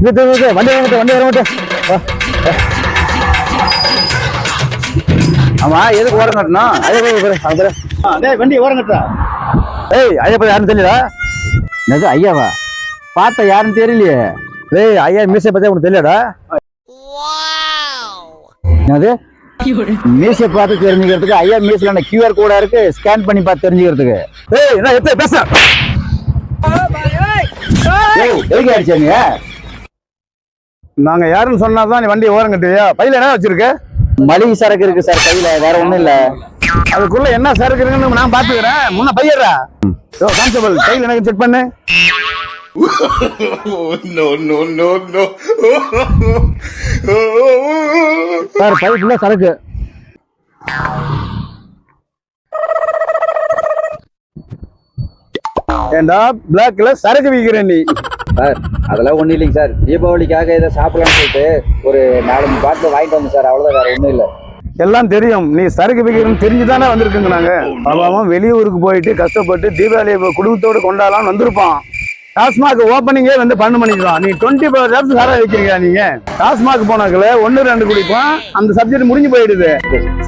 வண்டி வர ஆமா எதுக்கு ஓரம் கட்டணும் அதே வண்டி ஓரம் கட்டா ஏய் ஐயா பத்தி யாருன்னு தெரியல என்னது ஐயாவா பார்த்த யாருன்னு தெரியலையே ஏய் ஐயா மீசை பத்தி உனக்கு தெரியலடா என்னது மீசை பார்த்து தெரிஞ்சுக்கிறதுக்கு ஐயா மீசைல கியூஆர் கோடா இருக்கு ஸ்கேன் பண்ணி பார்த்து தெரிஞ்சுக்கிறதுக்கு ஏய் என்ன எப்ப பேச எதுக்கு அடிச்சீங்க நாங்க யாருன்னு சொன்னாதான் நீ வண்டி ஓரம் கட்டுவியா பையில என்ன வச்சிருக்க மளிகை சரக்கு இருக்கு சார் கையில வேற ஒண்ணும் இல்ல அதுக்குள்ள என்ன சரக்கு இருக்குன்னு நான் பாத்துக்கிறேன் முன்ன பையறா கான்ஸ்டபிள் கையில எனக்கு செக் பண்ணு சார் பைக்குள்ள சரக்கு ஏண்டா பிளாக்ல சரக்கு விற்கிறேன் நீ சார் அதெல்லாம் ஒண்ணும் இல்லைங்க சார் தீபாவளிக்காக இதை சாப்பிடலாம்னு சொல்லிட்டு ஒரு 4 பாட்டில் வாங்கிட்டு வந்தோம் சார் அவ்வளவுதான் வேற ஒண்ணும் இல்லை எல்லாம் தெரியும் நீ சரக்கு விற்கிறன்னு தெரிஞ்சுதானே வந்திருக்குங்க நாங்க அவன் வெளியூருக்கு போயிட்டு கஷ்டப்பட்டு தீபாவளி குடும்பத்தோடு கொண்டாடலாம்னு வந்திருப்பான் டாஸ்மாக் ஓப்பனிங்கே வந்து பண்ண பண்ணிக்கலாம் நீ 24 ஹவர்ஸ் சாரா வைக்கிறீங்க நீங்க டாஸ்மாக் போனாக்கல 1-2 குடிப்போம் அந்த சப்ஜெக்ட் முடிஞ்சு போயிடுது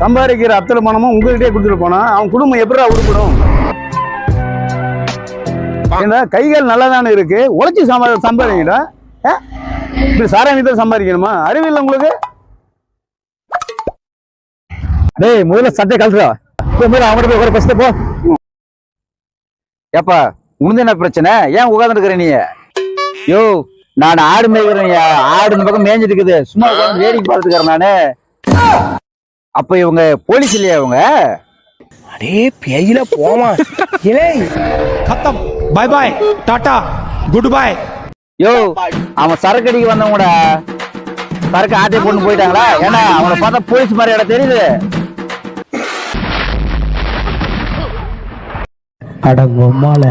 சம்பாதிக்கிற அத்தனை பணமும் உங்ககிட்டே கொடுத்துட்டு போனா அவன் குடும்பம் எப்படா உருப்படும் கைகள் நல்லா தானே இருக்கு உழைச்சி சம்பாதிங்கடா இப்படி சாராயத்தை சம்பாதிக்கணுமா அறிவில்லை உங்களுக்கு டேய் முதல்ல சட்டை கழட்டுறா அவங்ககிட்ட போய் ஒரு பஸ்ல போ ஏப்பா உனது என்ன பிரச்சனை ஏன் உட்கார்ந்து இருக்கிற நீ யோ நான் ஆடு மேய்க்கிறேன் ஆடு இந்த பக்கம் மேய்ஞ்சிட்டு இருக்குது சும்மா வேடிக்கை பார்த்துக்கிறேன் நானு அப்ப இவங்க போலீஸ் இல்லையா இவங்க अरे पेजिला போமா இலே खत्म bye bye tata goodbye யோ அவன் சரக்கு அடிக்க வந்தவங்கடா சரக்கு ஆட்டை கொண்டு போயிட்டாங்களா ஏன்னா அவனை பார்த்தா போலீஸ் மாதிரி இடம் தெரியுது அட பொம்மால